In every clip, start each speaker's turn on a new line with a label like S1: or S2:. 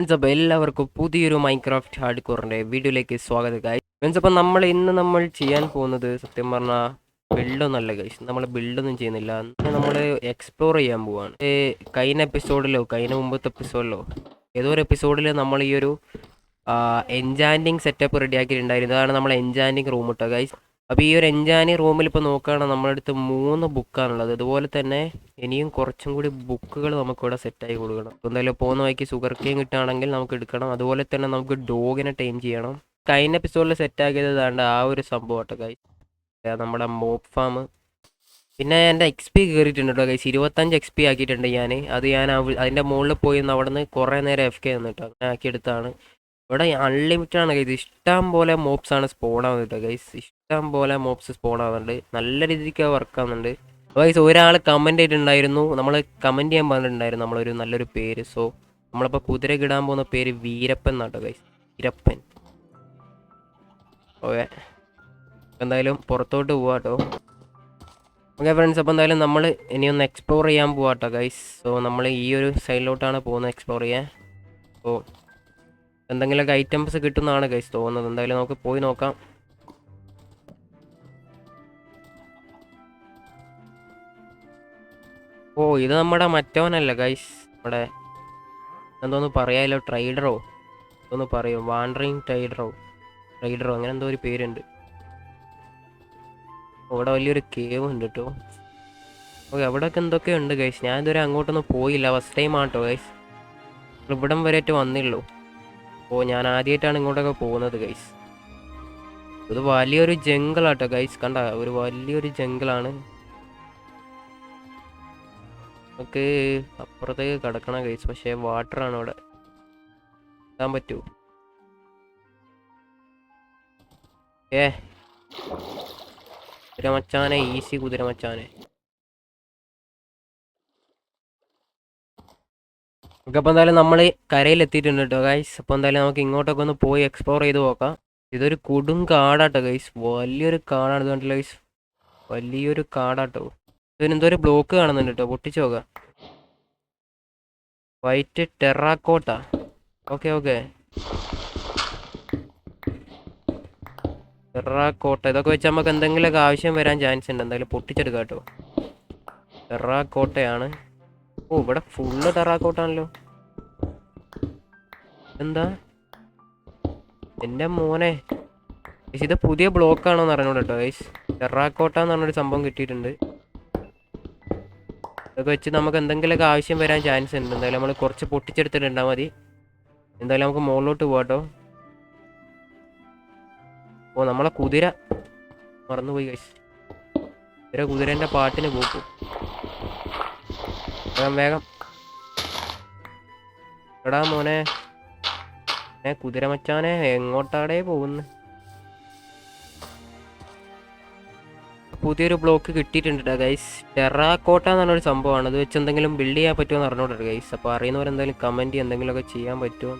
S1: Friends അപ്പോൾ എല്ലാവർക്കും പുതിയൊരു മൈൻക്രാഫ്റ്റ് ഹാർഡ് കോറിൻ്റെ വീഡിയോയിലേക്ക് സ്വാഗതം ഗൈസ്. ഫ്രണ്ട്സ് അപ്പോൾ നമ്മൾ ചെയ്യാൻ പോകുന്നത് സത്യം പറഞ്ഞാൽ ബിൽഡൊന്നല്ല ഗൈസ്. നമ്മൾ ബിൽഡൊന്നും ചെയ്യുന്നില്ല. നമ്മൾ എക്സ്പ്ലോർ ചെയ്യാൻ പോവാണ്. കഴിഞ്ഞ മുമ്പത്തെ എപ്പിസോഡിലോ ഏതോ ഒരു എപ്പിസോഡിൽ നമ്മൾ ഈ ഒരു എൻചാൻറ്റിങ് സെറ്റപ്പ് റെഡിയാക്കിയിട്ടുണ്ടായിരുന്നു. അതാണ് നമ്മൾ എൻചാൻറ്റിങ് റൂം ഇട്ടോ ഗൈസ്. അപ്പോൾ ഈ ഒരു എൻചാൻറ്റിങ് റൂമിൽ ഇപ്പോൾ നോക്കുകയാണെങ്കിൽ നമ്മുടെ അടുത്ത് 3 ബുക്കാണുള്ളത്. അതുപോലെ തന്നെ ഇനിയും കുറച്ചും കൂടി ബുക്കുകൾ നമുക്കിവിടെ സെറ്റായി കൊടുക്കണം. എന്തായാലും പോകുന്ന വഴിക്ക് സുഗർ കെയിൻ കിട്ടുകയാണെങ്കിൽ നമുക്ക് എടുക്കണം. അതുപോലെ തന്നെ നമുക്ക് ഡോഗിനെ ടൈം ചെയ്യണം. കഴിഞ്ഞ എപ്പിസോഡിൽ സെറ്റാക്കിയത് താണ്ട് ആ ഒരു സംഭവം കേട്ടോ ഗൈസ്, നമ്മുടെ മോപ്പ് ഫാം. പിന്നെ എൻ്റെ എക്സ് പി കയറിയിട്ടുണ്ട് കേട്ടോ ഗൈസ്. 25 എക്സ് പി ആക്കിയിട്ടുണ്ട് ഞാൻ. ഞാൻ അതിൻ്റെ മുകളിൽ പോയി അവിടെ നിന്ന് കുറേ നേരം എഫ് കെ നിന്നിട്ടോ അങ്ങനെ ആക്കിയെടുത്താണ്. ഇവിടെ അൺലിമിറ്റഡ് ആണ് ഗൈസ്. ഇഷ്ടം പോലെ മോപ്സ് ആണ് സ്പോൺ ആവുന്നത് കേട്ടോ ഗൈസ്. ഇഷ്ടം പോലെ മോപ്സ് സ്പോൺ ആവുന്നുണ്ട്. നല്ല രീതിക്ക് വർക്ക് ആവുന്നുണ്ട് ഗൈസ്. ഒരാൾ കമൻറ്റ് ചെയ്തിട്ടുണ്ടായിരുന്നു, നമ്മൾ കമൻറ്റ് ചെയ്യാൻ പറഞ്ഞിട്ടുണ്ടായിരുന്നു നമ്മളൊരു നല്ലൊരു പേര്. സോ നമ്മളിപ്പോൾ കുതിരക്ക് ഇടാൻ പോകുന്ന പേര് വീരപ്പൻ എന്നാട്ടോ ഗൈസ്. വീരപ്പൻ. ഓക്കെ, എന്തായാലും പുറത്തോട്ട് പോവാട്ടോ. ഓക്കെ ഫ്രണ്ട്സ്, അപ്പോൾ എന്തായാലും നമ്മൾ ഇനിയൊന്ന് എക്സ്പ്ലോർ ചെയ്യാൻ പോവാട്ടോ ഗൈസ്. സോ നമ്മൾ ഈ ഒരു സൈഡിലോട്ടാണ് പോകുന്നത് എക്സ്പ്ലോർ ചെയ്യാൻ. സോ എന്തെങ്കിലുമൊക്കെ ഐറ്റംസ് കിട്ടുന്നതാണ് ഗൈസ് തോന്നുന്നത്. എന്തായാലും നമുക്ക് പോയി നോക്കാം. ഓ, ഇത് നമ്മുടെ മറ്റവനല്ല ഗൈസ്. നമ്മുടെ എന്തോന്ന് പറയാലോ, ട്രൈഡറോ എന്തോന്ന് പറയും, വാണ്ടറിങ് ട്രൈഡറോ അങ്ങനെ എന്തോ ഒരു പേരുണ്ട്. ഇവിടെ വലിയൊരു കേവ് ഉണ്ട് കേട്ടോ. ഓക്കെ, അവിടെയൊക്കെ എന്തൊക്കെയോ ഉണ്ട് ഗൈസ്. ഞാൻ ഇതുവരെ അങ്ങോട്ടൊന്നും പോയില്ല, ഫസ്റ്റ് ടൈം ആട്ടോ ഗൈസ്. ഇവിടം വരെയായിട്ട് വന്നിള്ളൂ. ഓ, ഞാൻ ആദ്യമായിട്ടാണ് ഇങ്ങോട്ടൊക്കെ പോകുന്നത് ഗൈസ്. ഇത് വലിയൊരു ജംഗിളാട്ടോ ഗൈസ്. കണ്ട, ഒരു വലിയൊരു ജംഗിളാണ്. നമുക്ക് അപ്പുറത്തേക്ക് കിടക്കണം ഗൈസ്. പക്ഷേ വാട്ടറാണ് ഇവിടെ. എത്താൻ പറ്റുമോ? കുതിരമച്ചാനെ, ഈസി കുതിരമച്ചാനെ. ഓക്കെ, അപ്പോൾ എന്തായാലും നമ്മൾ കരയിലെത്തിയിട്ടുണ്ട് കേട്ടോ ഗൈസ്. അപ്പോൾ എന്തായാലും നമുക്ക് ഇങ്ങോട്ടൊക്കെ ഒന്ന് പോയി എക്സ്പ്ലോർ ചെയ്ത് നോക്കാം. ഇതൊരു കൊടും കാടാട്ടോ ഗൈസ്. വലിയൊരു കാടാണ് ഇത്. കണ്ടില്ല ഗൈസ്, വലിയൊരു കാടാട്ടോ. ഇതിനെന്തോ ഒരു ബ്ലോക്ക് കാണുന്നുണ്ട് കേട്ടോ, പൊട്ടിച്ച് നോക്കാം. White terracotta. Okay, terracotta. ഇതൊക്കെ വെച്ച് നമുക്ക് എന്തെങ്കിലുമൊക്കെ ആവശ്യം വരാൻ ചാൻസ് ഉണ്ട്. എന്തായാലും പൊട്ടിച്ചെടുക്കാം കേട്ടോ. ടെറാക്കോട്ടയാണ്. ഓ, ഇവിടെ ഫുള്ള് ടെറാക്കോട്ടാണല്ലോ. എന്താ എൻ്റെ മോനെ, ഇത് പുതിയ ബ്ലോക്കാണോ എന്ന് അറിഞ്ഞൂടെ കേട്ടോ ഗൈസ്. ടെറാക്കോട്ട എന്ന് പറഞ്ഞൊരു സംഭവം കിട്ടിയിട്ടുണ്ട്. ഇതൊക്കെ വെച്ച് നമുക്ക് എന്തെങ്കിലുമൊക്കെ ആവശ്യം വരാൻ ചാൻസ് ഉണ്ട്. എന്തായാലും നമ്മൾ കുറച്ച് പൊട്ടിച്ചെടുത്തിട്ടുണ്ടാൽ മതി. എന്തായാലും നമുക്ക് മുകളിലോട്ട് പോകാട്ടോ. ഓ, നമ്മളെ കുതിര മറന്നുപോയി ഗൈസ്. കുതിരേൻ്റെ പാട്ടിന് പോക്കും. വേഗം എടാ മോനെ, കുതിര മച്ചാനെ, എങ്ങോട്ടാടേ പോകുന്നു? പുതിയൊരു ബ്ലോക്ക് കിട്ടിയിട്ടുണ്ട് ഗൈസ്. ടെറാക്കോട്ട എന്ന് പറഞ്ഞൊരു സംഭവമാണ്. അത് വെച്ച് എന്തെങ്കിലും ബിൽഡ് ചെയ്യാൻ പറ്റുമോ എന്ന് അറിഞ്ഞോട്ടെ ഗൈസ്. അപ്പോൾ അറിയുന്നവരെന്തായാലും കമൻറ്റ് ചെയ്യുക, എന്തെങ്കിലുമൊക്കെ ചെയ്യാൻ പറ്റുമോ.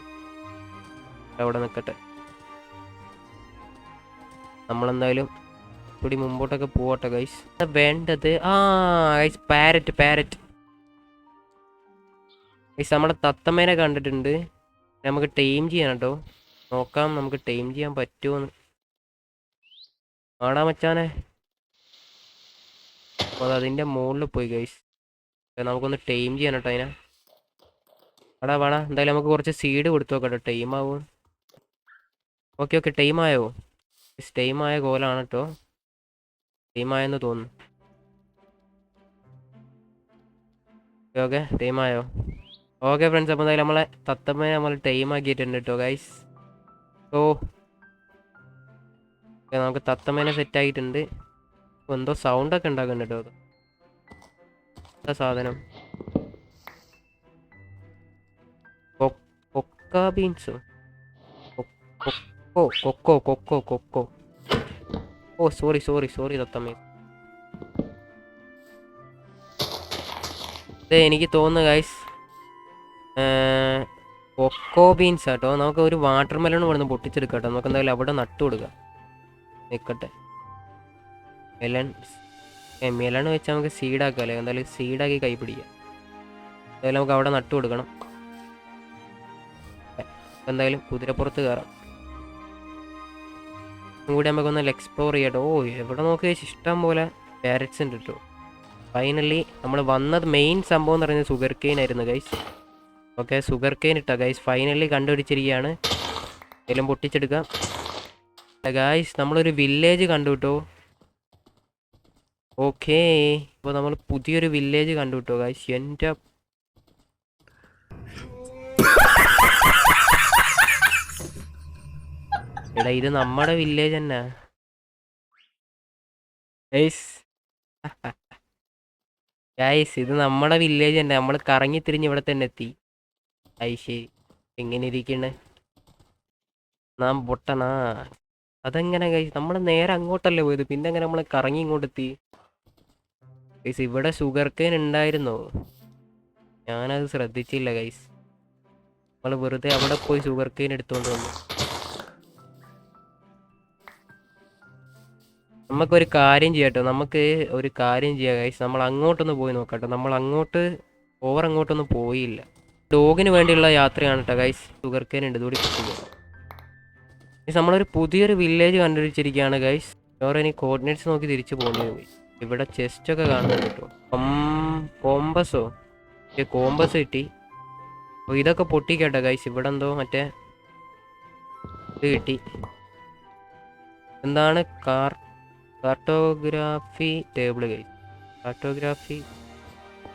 S1: അവിടെ നിൽക്കട്ടെ, നമ്മളെന്തായാലും കൂടി മുമ്പോട്ടൊക്കെ പോവട്ടെ ഗൈസ്. വേണ്ടത് ഗൈസ്, പാരറ്റ് ഗൈസ്. നമ്മുടെ തത്തമ്മേനെ കണ്ടിട്ടുണ്ട്. നമുക്ക് ടൈം ചെയ്യാൻ കേട്ടോ. നോക്കാം നമുക്ക് ടൈം ചെയ്യാൻ പറ്റുമോന്ന്. ആടാ മച്ചാനെ. അപ്പോൾ അത് അതിൻ്റെ മുകളിൽ പോയി ഗൈസ്. നമുക്കൊന്ന് ടൈം ചെയ്യാൻ കേട്ടോ അതിനെ. വേണ എന്തായാലും നമുക്ക് കുറച്ച് സീഡ് കൊടുത്തു നോക്കട്ടോ, ടൈം ആവോ. ഓക്കെ, ടൈം ആയോ? ടൈം ആയ കോലാണ് കേട്ടോ. ടൈം ആയെന്ന് തോന്നുന്നു. ഓക്കെ, ടൈം ആയോ? ഓക്കെ ഫ്രണ്ട്സ്, അപ്പോൾ എന്തായാലും നമ്മളെ തത്തമ്മയെ നമ്മൾ ടൈം ആക്കിയിട്ടുണ്ട് കേട്ടോ ഗൈസ്. ഓ, നമുക്ക് തത്തമ്മേനെ സെറ്റ് ആയിട്ടുണ്ട്. എന്തോ സൗണ്ടൊക്കെ ഉണ്ടാക്കുന്നുണ്ട് കേട്ടോ. എന്താ സാധനം? കൊക്ക ബീൻസോ? കൊക്കോ. ഓ, സോറി തത്തമ്മേ. എനിക്ക് തോന്നുന്നു ഗൈസ്, കൊക്കോ ബീൻസ് ആട്ടോ. നമുക്ക് ഒരു വാട്ടർ മെലൺ ഇവിടെ നിന്ന് പൊട്ടിച്ചെടുക്കാം കേട്ടോ. നമുക്ക് എന്തായാലും അവിടെ നട്ടു കൊടുക്കാം. നിൽക്കട്ടെ, മെലൺ വെച്ച് നമുക്ക് സീഡാക്കാമല്ലേ. എന്തായാലും സീഡാക്കി കൈ പിടിക്കാം. എന്തായാലും നമുക്ക് അവിടെ നട്ടു കൊടുക്കണം. എന്തായാലും കുതിരപ്പുറത്ത് കയറാം. ഒന്നും കൂടി നമുക്കൊന്ന് എക്സ്പ്ലോർ ചെയ്യട്ടോ. ഓ എവിടെ നോക്കി ഇഷ്ടം പോലെ പാരറ്റ്സ് ഉണ്ട് കേട്ടോ. ഫൈനലി നമ്മൾ വന്നത് മെയിൻ സംഭവം എന്ന് പറയുന്നത് ഷുഗർ കെയിൻ ആയിരുന്നു ഗൈസ്. ഓക്കെ, ഷുഗർ കെയിൻ ഇട്ടാ ഗൈസ്. ഫൈനലി കണ്ടുപിടിച്ചിരിക്കുകയാണ്. എല്ലാം പൊട്ടിച്ചെടുക്കാം ഗൈസ്. നമ്മളൊരു വില്ലേജ് കണ്ടു കിട്ടോ. ഓക്കേ, അപ്പോൾ നമ്മൾ പുതിയൊരു വില്ലേജ് കണ്ടു കിട്ടോ ഗൈസ്. എൻ്റെ എടാ ഇത് നമ്മുടെ വില്ലേജ് തന്നെ ഗൈസ്. ഗൈസ് ഇത് നമ്മുടെ വില്ലേജ് തന്നെ. നമ്മൾ കറങ്ങി തിരിഞ്ഞ് ഇവിടെ തന്നെ എത്തി. ഐ ശരി, എങ്ങനെ ഇരിക്കണേ നാം പൊട്ടനാ? അതെങ്ങനെ ഗൈസ്? നമ്മൾ നേരെ അങ്ങോട്ടല്ലേ പോയത്, പിന്നെ എങ്ങനെ നമ്മൾ കറങ്ങി ഇങ്ങോട്ടെത്തി ഗൈസ്? ഇവിടെ ഷുഗർ കെയിൻ ഉണ്ടായിരുന്നോ? ഞാനത് ശ്രദ്ധിച്ചില്ല ഗൈസ്. നമ്മൾ വെറുതെ അവിടെ പോയി ഷുഗർ കെയിൻ എടുത്തുകൊണ്ട് വന്നു. നമുക്കൊരു കാര്യം ചെയ്യാട്ടോ, നമുക്ക് ഒരു കാര്യം ചെയ്യാം ഗൈസ്. നമ്മൾ അങ്ങോട്ടൊന്ന് പോയി നോക്കാട്ടോ. നമ്മൾ അങ്ങോട്ടൊന്നും പോയില്ല. ഡോഗിന് വേണ്ടിയുള്ള യാത്രയാണ് കേട്ടോ ഗൈസ്. ഷുഗർ കെയിൻ ഉണ്ട്, ഇതുകൂടി കിട്ടുക. നമ്മളൊരു പുതിയൊരു വില്ലേജ് കണ്ടുപിടിച്ചിരിക്കുകയാണ് ഗൈസ്. വേറെ ഇനി കോർഡിനേറ്റ്സ് നോക്കി തിരിച്ചു പോകേണ്ടി വരും. ഇവിടെ ചെസ്റ്റൊക്കെ കാണുന്നുണ്ട് കേട്ടോ. കോമ്പസോ? കോമ്പസ് കിട്ടി. അപ്പോൾ ഇതൊക്കെ പൊട്ടിക്കേട്ടോ ഗൈസ്. ഇവിടെ എന്തോ മറ്റേ ഇത് കിട്ടി. എന്താണ്? Cartography table guys. Cartography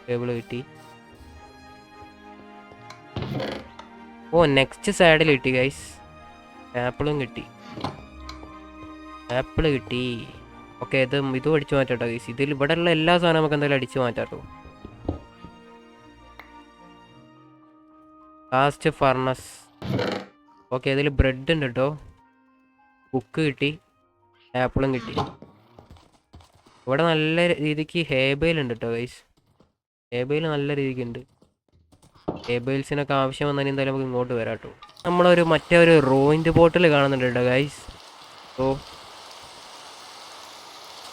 S1: table കിട്ടി. ഓ നെക്സ്റ്റ് സൈഡിൽ കിട്ടി ഗൈസ്. ആപ്പിളും കിട്ടി. ആപ്പിള് കിട്ടി. ഓക്കെ, ഇതും അടിച്ചു മാറ്റാട്ടോ ഗൈസ്. ഇതിൽ ഇവിടെയുള്ള എല്ലാ സാധനവും നമുക്ക് എന്തായാലും അടിച്ചു മാറ്റാട്ടോ. Last furnace. ഓക്കെ, ഇതിൽ ബ്രെഡ് ഉണ്ട് കേട്ടോ. ബുക്ക് കിട്ടി. ആപ്പിളും കിട്ടി. ഇവിടെ നല്ല രീതിക്ക് ഹേബെയിൽ ഉണ്ട് കേട്ടോ ഗൈസ്. ഹേബെയിൽ നല്ല രീതിക്കുണ്ട്. ഹേബെയിൽസിനൊക്കെ ആവശ്യം വന്നാൽ എന്തായാലും നമുക്ക് ഇങ്ങോട്ട് വരാം കേട്ടോ. നമ്മളൊരു മറ്റേ ഒരു റോയിൻ്റെ ബോട്ടിൽ കാണുന്നുണ്ട് കേട്ടോ ഗൈസ്. ഓ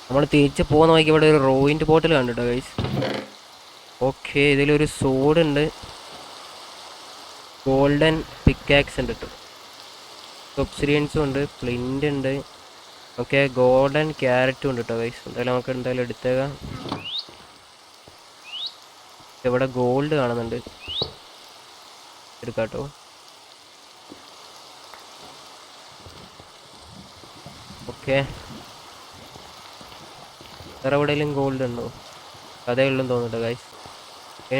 S1: നമ്മൾ തിരിച്ച് പോകുന്ന വഴിക്ക് ഇവിടെ ഒരു റോയിൻ്റെ ബോട്ടിൽ കണ്ടിട്ടോ ഗൈസ്. ഓക്കെ, ഇതിലൊരു സോഡ് ഉണ്ട്. ഗോൾഡൻ പിക്കാക്സ് ഉണ്ട് കേട്ടോ. ഒബ്സിഡിയൻസും ഉണ്ട്. ഫ്ലിൻ്റ് ഉണ്ട്. ഓക്കെ, ഗോൾഡൻ ക്യാരറ്റും ഉണ്ട് കേട്ടോ ഗൈസ്. എന്തായാലും നമുക്ക് എന്തായാലും എടുത്തേക്കാം. ഇവിടെ ഗോൾഡ് കാണുന്നുണ്ട്, എടുക്കാം കേട്ടോ. ഓക്കെ, വേറെ എവിടെയെങ്കിലും ഗോൾഡ് ഉണ്ടോ? അതേ ഉള്ളൂ തോന്നുന്നുണ്ട് ഗൈസ്.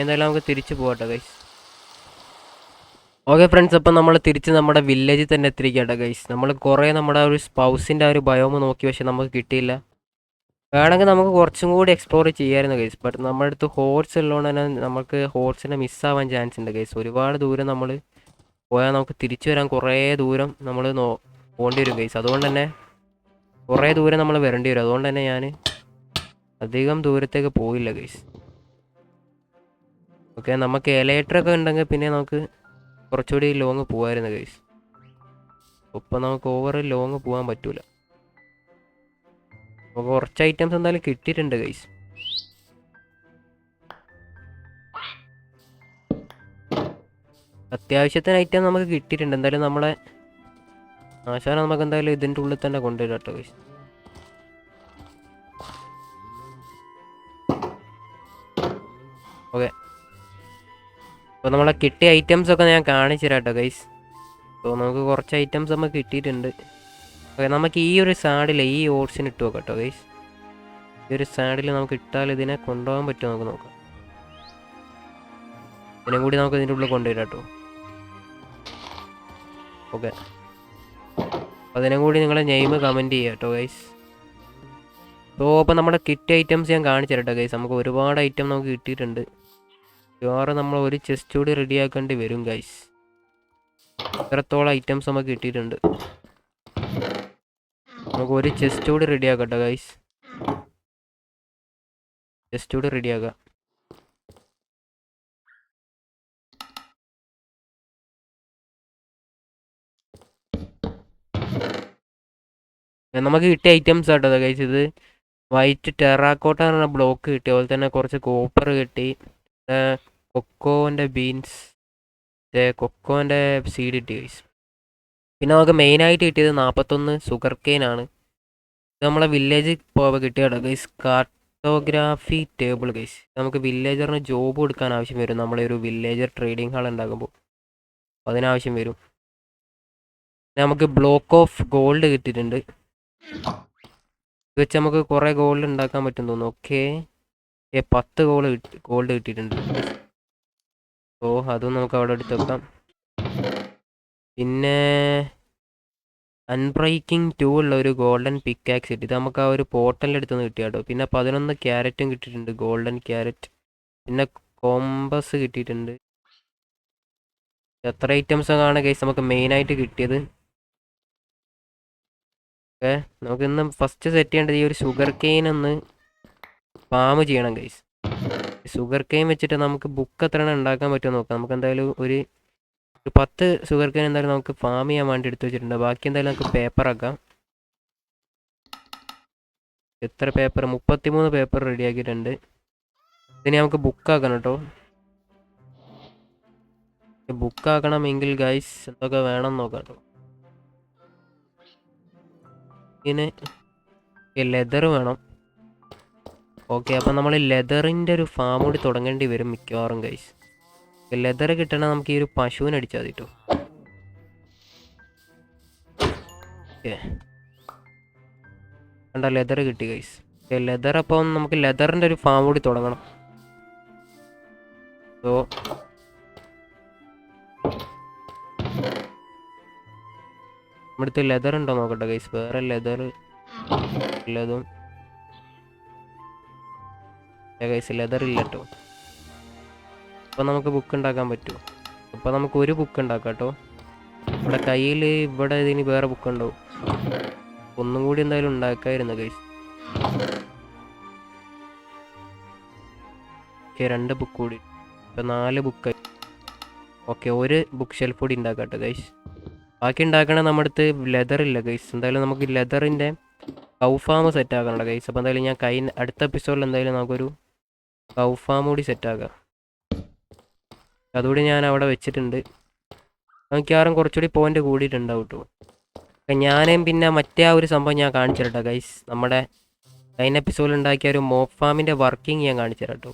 S1: എന്തായാലും നമുക്ക് തിരിച്ചു പോകട്ടെ ഗൈസ്. ഓക്കെ ഫ്രണ്ട്സ്, അപ്പം നമ്മൾ തിരിച്ച് നമ്മുടെ വില്ലേജിൽ തന്നെ എത്തിരിക്കട്ടെ ഗൈസ്. നമ്മൾ കുറേ നമ്മുടെ ഒരു സ്പൗസിൻ്റെ ഒരു ബയോമ് നോക്കി, പക്ഷെ നമുക്ക് കിട്ടിയില്ല. വേണമെങ്കിൽ നമുക്ക് കുറച്ചും കൂടി എക്സ്പ്ലോർ ചെയ്യാമായിരുന്നു ഗൈസ്. ബട്ട് നമ്മുടെ അടുത്ത് ഹോർസ് ഉള്ളതുകൊണ്ട് തന്നെ നമുക്ക് ഹോർസിനെ മിസ്സാവാൻ ചാൻസ് ഉണ്ട് ഗൈസ്. ഒരുപാട് ദൂരം നമ്മൾ പോയാൽ നമുക്ക് തിരിച്ചു വരാൻ കുറേ ദൂരം നമ്മൾ പോകേണ്ടി വരും ഗൈസ്. അതുകൊണ്ട് തന്നെ കുറേ ദൂരം നമ്മൾ വരേണ്ടി വരും. അതുകൊണ്ട് തന്നെ ഞാൻ അധികം ദൂരത്തേക്ക് പോയില്ല ഗൈസ്. ഓക്കെ, നമുക്ക് എലക്ട്രിക് ഉണ്ടെങ്കിൽ പിന്നെ നമുക്ക് കുറച്ചുകൂടി ലോങ് പോകാമായിരുന്നു ഗൈസ്. ഇപ്പം നമുക്ക് ഓവർ ലോങ് പോകാൻ പറ്റൂല. നമുക്ക് കുറച്ച് ഐറ്റംസ് എന്തായാലും കിട്ടിയിട്ടുണ്ട് ഗൈസ്. അത്യാവശ്യത്തിന് ഐറ്റം നമുക്ക് കിട്ടിയിട്ടുണ്ട്. എന്തായാലും നമ്മളെ ആശാന നമുക്ക് എന്തായാലും ഇതിൻ്റെ ഉള്ളിൽ തന്നെ കൊണ്ടുവരാം കേട്ടോ ഗൈസ്. ഓക്കെ, അപ്പോൾ നമ്മളെ കിട്ടിയ ഐറ്റംസ് ഒക്കെ ഞാൻ കാണിച്ചു തരാം കേട്ടോ ഗൈസ്. അപ്പോൾ നമുക്ക് കുറച്ച് ഐറ്റംസ് നമുക്ക് കിട്ടിയിട്ടുണ്ട്. ഓക്കെ, നമുക്ക് ഈ ഒരു സാഡിൽ ഈ ഓട്സിന് ഇട്ട് നോക്കാം കേട്ടോ ഗൈസ്. ഈ ഒരു സാഡിൽ നമുക്ക് ഇട്ടാൽ ഇതിനെ കൊണ്ടുപോകാൻ പറ്റുമോ നമുക്ക് നോക്കാം. ഇതിനും കൂടി നമുക്ക് ഇതിൻ്റെ ഉള്ളിൽ കൊണ്ടുവരാം കേട്ടോ. ഓക്കെ, അതിനും കൂടി നിങ്ങളെ നെയിം കമൻറ്റ് ചെയ്യുക കേട്ടോ ഗൈസ്. സോ അപ്പോൾ നമ്മുടെ കിട്ടിയ ഐറ്റംസ് ഞാൻ കാണിച്ചു തരാം കേട്ടോ ഗൈസ്. നമുക്ക് ഒരുപാട് ഐറ്റം നമുക്ക് കിട്ടിയിട്ടുണ്ട്. വേറെ നമ്മൾ ഒരു ചെസ്റ്റ് കൂടി റെഡിയാക്കേണ്ടി വരും ഗൈസ്. ഇത്രത്തോളം ഐറ്റംസ് നമുക്ക് കിട്ടിയിട്ടുണ്ട്. നമുക്ക് ഒരു ചെസ്റ്റ് കൂടി റെഡിയാക്കട്ടെ ഗൈസ്. ചെസ്റ്റ് കൂടി റെഡിയാക്കാം. നമുക്ക് കിട്ടിയ ഐറ്റംസ് ആട്ടോ ഗൈസ്. ഇത് വൈറ്റ് ടെറാക്കോട്ട എന്ന ബ്ലോക്ക് കിട്ടി. അതുപോലെ തന്നെ കുറച്ച് കോപ്പർ കിട്ടി. കൊക്കോൻ്റെ ബീൻസ്, കൊക്കോൻ്റെ സീഡ് കിട്ടി ഗൈസ്. പിന്നെ നമുക്ക് മെയിനായിട്ട് കിട്ടിയത് 41 സുഗർ കെയിൻ ആണ്. ഇത് നമ്മളെ വില്ലേജ് പോവുക കിട്ടിയാട്ടോ ഗൈസ്. Cartography table guys. നമുക്ക് വില്ലേജറിന് ജോബ് കൊടുക്കാൻ ആവശ്യം വരും. നമ്മളെ ഒരു വില്ലേജർ ട്രേഡിംഗ് ഹാൾ ഉണ്ടാക്കുമ്പോൾ അതിനാവശ്യം വരും. നമുക്ക് ബ്ലോക്ക് ഓഫ് ഗോൾഡ് കിട്ടിയിട്ടുണ്ട്. ഇത് വെച്ച് നമുക്ക് കുറേ ഗോൾഡ് ഉണ്ടാക്കാൻ പറ്റും തോന്നുന്നു. ഓക്കെ 10 ഗോൾഡ് കിട്ടിയിട്ടുണ്ട്. ഓ അതും നമുക്ക് അവിടെ എടുത്ത് വെക്കാം. പിന്നെ അൺബ്രേക്കിംഗ് 2 ഉള്ള ഒരു ഗോൾഡൻ പിക്കാക്സ് കിട്ടി. ഇത് നമുക്ക് ആ ഒരു പോർട്ടലിൻ്റെ അടുത്ത് നിന്ന് കിട്ടിയാട്ടോ. പിന്നെ 11 ക്യാരറ്റും കിട്ടിയിട്ടുണ്ട്, ഗോൾഡൻ ക്യാരറ്റ്. പിന്നെ കോമ്പസ് കിട്ടിയിട്ടുണ്ട്. എത്ര ഐറ്റംസാണ് ഗൈസ് നമുക്ക് മെയിനായിട്ട് കിട്ടിയത്. ഓക്കെ നമുക്ക് ഇന്ന് ഫസ്റ്റ് സെറ്റ് ചെയ്യേണ്ടത് ഈ ഒരു ഷുഗർ കെയിൻ ഒന്ന് ഫാം ചെയ്യണം ഗൈസ്. ഷുഗർ കെയിൻ വെച്ചിട്ട് നമുക്ക് ബുക്ക് എത്ര എണ്ണം ഉണ്ടാക്കാൻ പറ്റുമോ നോക്കാം. നമുക്ക് എന്തായാലും ഒരു 10 ഷുഗർ കെയിൻ എന്തായാലും നമുക്ക് ഫാം ചെയ്യാൻ വേണ്ടി എടുത്ത് വെച്ചിട്ടുണ്ട്. ബാക്കി എന്തായാലും നമുക്ക് പേപ്പർ ആക്കാം. എത്ര പേപ്പർ? 33 പേപ്പർ റെഡിയാക്കിയിട്ടുണ്ട്. ഇതിനെ നമുക്ക് ബുക്കാക്കണം കേട്ടോ. ബുക്കാക്കണമെങ്കിൽ ഗൈസ് എന്തൊക്കെ വേണം നോക്കാം കേട്ടോ. ഇതിന് ലെതർ വേണം. ഓക്കെ അപ്പം നമ്മൾ ലെതറിൻ്റെ ഒരു ഫാം കൂടി തുടങ്ങേണ്ടി വരും മിക്കവാറും ഗൈസ്. ലെതർ കിട്ടണം നമുക്ക് ഈ ഒരു പശുവിനെ അടിച്ചാൽ മതി കേട്ടോ. ഓക്കെ കണ്ട ലെതർ കിട്ടി ഗൈസ്. ലെതർ അപ്പം നമുക്ക് ലെതറിൻ്റെ ഒരു ഫാം കൂടി തുടങ്ങണം. സോ നമ്മുടെ ലെതർ ഉണ്ടോ നോക്കട്ടെ ഗൈസ്. വേറെ ലെതർ ഉള്ളതും ഗൈസ് ലെതർ ഇല്ല കേട്ടോ. അപ്പോൾ നമുക്ക് ബുക്ക് ഉണ്ടാക്കാൻ പറ്റുമോ? അപ്പോൾ നമുക്ക് ഒരു ബുക്ക് ഉണ്ടാക്കാം കേട്ടോ. ഇവിടെ കയ്യിൽ ഇവിടെ ഇതിന് വേറെ ബുക്ക് ഉണ്ടാവും. ഒന്നും കൂടി എന്തായാലും ഉണ്ടാക്കായിരുന്നു ഗൈസ്. ഓക്കെ 2 ബുക്ക് കൂടി, ഇപ്പം 4 ബുക്ക്. ഓക്കെ ഒരു ബുക്ക് ഷെൽഫ് കൂടി ഉണ്ടാക്കാം കേട്ടോ ഗൈസ്. ബാക്കി ഉണ്ടാക്കണ നമ്മുടെ അടുത്ത് ലെതർ ഇല്ല ഗൈസ്. എന്തായാലും നമുക്ക് ലെതറിൻ്റെ കൗ ഫാം സെറ്റ് ആക്കണ്ട ഗൈസ്. അപ്പോൾ എന്തായാലും ഞാൻ അടുത്ത എപ്പിസോഡിൽ എന്തായാലും നമുക്കൊരു കൗ ഫാം കൂടി സെറ്റാക്കാം. അതുകൂടി ഞാൻ അവിടെ വെച്ചിട്ടുണ്ട്. മിക്കവാറും കുറച്ചുകൂടി പോയിന്റ് കൂടിയിട്ടുണ്ടാവും കേട്ടോ. ഞാനും പിന്നെ മറ്റേ ആ ഒരു സംഭവം ഞാൻ കാണിച്ചു തരാം ഗൈസ്. നമ്മുടെ കഴിഞ്ഞ എപ്പിസോഡിൽ ഉണ്ടാക്കിയ ഒരു മോപ്പ് ഫാമിൻ്റെ വർക്കിംഗ് ഞാൻ കാണിച്ചു തരാം കേട്ടോ.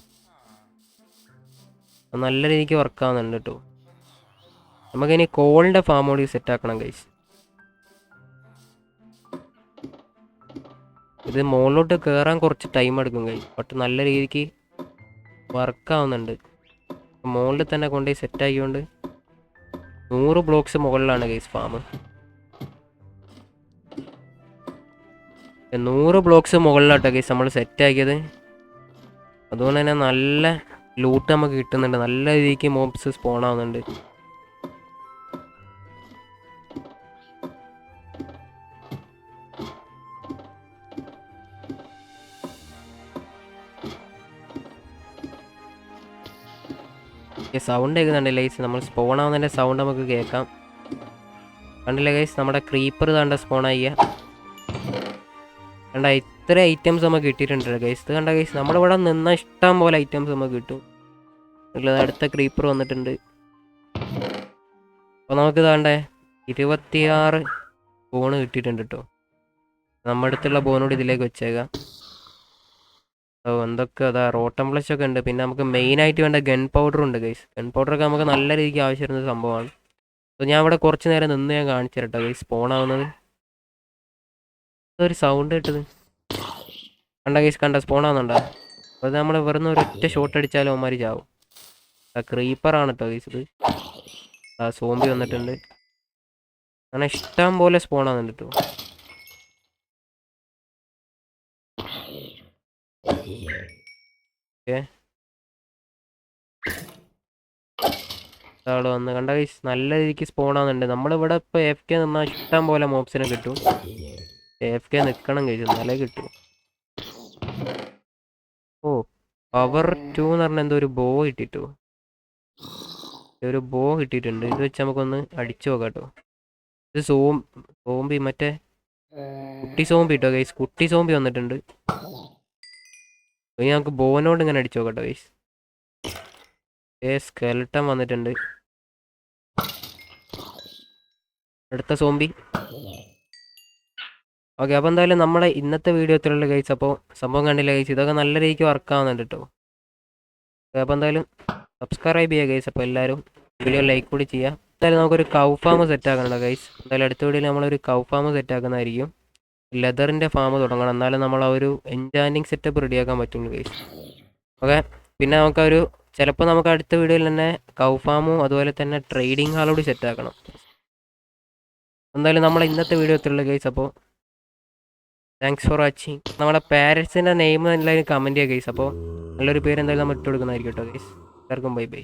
S1: നല്ല രീതിക്ക് വർക്കാവുന്നുണ്ട് കേട്ടോ. നമുക്കിനി കോളിൻ്റെ ഫാം കൂടി സെറ്റാക്കണം ഗൈസ്. ഇത് മുകളിലോട്ട് കയറാൻ കുറച്ച് ടൈം എടുക്കും ഗൈസ്. ബട്ട് നല്ല രീതിക്ക് വർക്കാവുന്നുണ്ട്. മുകളിൽ തന്നെ കൊണ്ടുപോയി സെറ്റാക്കിക്കൊണ്ട് 100 ബ്ലോക്സ് മുകളിലാണ് ഗൈസ് ഫാം. 100 ബ്ലോക്സ് മുകളിലാട്ടോ ഗൈസ് നമ്മൾ സെറ്റാക്കിയത്. അതുകൊണ്ട് തന്നെ നല്ല ലൂട്ട് നമുക്ക് കിട്ടുന്നുണ്ട്. നല്ല രീതിക്ക് മോബ്സ് സ്പോൺ ആവുന്നുണ്ട്. സൗണ്ട് കേൾക്കുന്നുണ്ടല്ലേ ഗൈസ്. നമ്മൾ സ്പോൺ ആവുന്നതിൻ്റെ സൗണ്ട് നമുക്ക് കേൾക്കാം. കണ്ടില്ലേ ഗൈസ് നമ്മുടെ ക്രീപ്പർ കണ്ട സ്പോൺ ആയ കണ്ട. ഇത്ര ഐറ്റംസ് നമുക്ക് കിട്ടിയിട്ടുണ്ട് ഗൈസ്. ഇത് കണ്ട ഗൈസ് നമ്മളിവിടെ നിന്ന ഇഷ്ടം പോലെ ഐറ്റംസ് നമുക്ക് കിട്ടും. അടുത്ത ക്രീപ്പർ വന്നിട്ടുണ്ട്. അപ്പോൾ നമുക്ക് ഇതാണ്ടേ 26 ബോണ് കിട്ടിയിട്ടുണ്ട് കേട്ടോ. നമ്മുടെ അടുത്തുള്ള ബോണോട് ഇതിലേക്ക് വെച്ചേക്കാം. ഓ എന്തൊക്കെ അതാ റോട്ടം ഫ്ലഷ് ഒക്കെ ഉണ്ട്. പിന്നെ നമുക്ക് മെയിനായിട്ട് വേണ്ട ഗൺ പൗഡർ ഉണ്ട് ഗൈസ്. ഗൺ പൗഡറൊക്കെ നമുക്ക് നല്ല രീതിക്ക് ആവശ്യം വരുന്ന സംഭവമാണ്. അപ്പോൾ ഞാൻ ഇവിടെ കുറച്ച് നേരം നിന്ന് ഞാൻ കാണിച്ചു തരട്ടോ ഗൈസ് സ്പോൺ ആവുന്നത്. ഒരു സൗണ്ട് കിട്ടത് കണ്ട ഗൈസ്. കണ്ട സ്പോൺ ആവുന്നുണ്ടോ? അപ്പോൾ നമ്മൾ വെറുതെ ഒരൊറ്റ ഷോട്ട് അടിച്ചാലും അവന്മാർ ചാവും. ക്രീപ്പറാണ് കേട്ടോ ഗൈസ് ഇത്. സോംബി വന്നിട്ടുണ്ട്. അങ്ങനെ ഇഷ്ടം പോലെ സ്പോൺ ആവുന്നുണ്ട് കേട്ടോ. ഓക്കെ ആള് വന്ന് കണ്ട ഗൈസ് നല്ല രീതിക്ക് സ്പോൺ ആവുന്നുണ്ട്. നമ്മളിവിടെ ഇപ്പോൾ AFK നിന്നാൽ ഇഷ്ടം പോലെ മോബ്സിനെ കിട്ടും. AFK നിൽക്കണം കഴിച്ചു എന്നാലേ കിട്ടും. ഓ പവർ 2 എന്ന് പറഞ്ഞാൽ എന്തോ ഒരു ബോ കിട്ടിട്ടു. ഒരു ബോ കിട്ടിയിട്ടുണ്ട്. ഇത് വെച്ച് നമുക്കൊന്ന് അടിച്ചു നോക്കാം കേട്ടോ. ഇത് സോംബി മറ്റേ കുട്ടി സോംബി കേട്ടോ ഗൈസ്. കുട്ടി സോംബി വന്നിട്ടുണ്ട്. ഇനി നമുക്ക് ബോനോട് ഇങ്ങനെ അടിച്ചു നോക്കട്ടോ ഗൈസ്. സ്കെൽട്ടൻ വന്നിട്ടുണ്ട്. അടുത്ത സോംബി. ഓക്കെ, അപ്പോൾ എന്തായാലും നമ്മളെ ഇന്നത്തെ വീഡിയോ എത്രയുള്ള ഗൈസ്. അപ്പോൾ സംഭവം കണ്ടില്ല ഗൈസ്, ഇതൊക്കെ നല്ല രീതിക്ക് വർക്ക് ആവുന്നുണ്ട് കേട്ടോ. അപ്പോൾ എന്തായാലും സബ്സ്ക്രൈബ് ചെയ്യുക ഗൈസ്. അപ്പോൾ എല്ലാവരും വീഡിയോ ലൈക്ക് കൂടി ചെയ്യുക. എന്തായാലും നമുക്കൊരു കൗ ഫാം സെറ്റ് ആക്കണല്ലോ ഗൈസ്. എന്തായാലും അടുത്ത വീഡിയോയിൽ നമ്മളൊരു കൗ ഫാം സെറ്റ് ആക്കുന്നതായിരിക്കും. ലെതറിൻ്റെ ഫാം തുടങ്ങണം, എന്നാലും നമ്മൾ ആ ഒരു എൻചാൻറ്റിങ് സെറ്റപ്പ് റെഡിയാക്കാൻ പറ്റുള്ളൂ ഗൈസ്. ഓക്കെ, പിന്നെ നമുക്കൊരു ചിലപ്പോൾ നമുക്ക് അടുത്ത വീഡിയോയിൽ തന്നെ കൗ ഫാമും അതുപോലെ തന്നെ ട്രേഡിംഗ് ഹാളോട് സെറ്റ് ആക്കണം. എന്തായാലും നമ്മളെ ഇന്നത്തെ വീഡിയോ എത്രയുള്ള ഗൈസ്. അപ്പോൾ താങ്ക്സ് ഫോർ വാച്ചിങ്. നമ്മുടെ പാരൻസിൻ്റെ നെയിം എല്ലാവരും കമൻറ്റ് ചെയ്യുക ഗൈസ്. അപ്പോൾ നല്ലൊരു പേര് എന്തായാലും നമ്മൾ ഇട്ട് കൊടുക്കുന്നതായിരിക്കും കേട്ടോ ഗൈസ്. എല്ലാവർക്കും ബൈ ബൈ.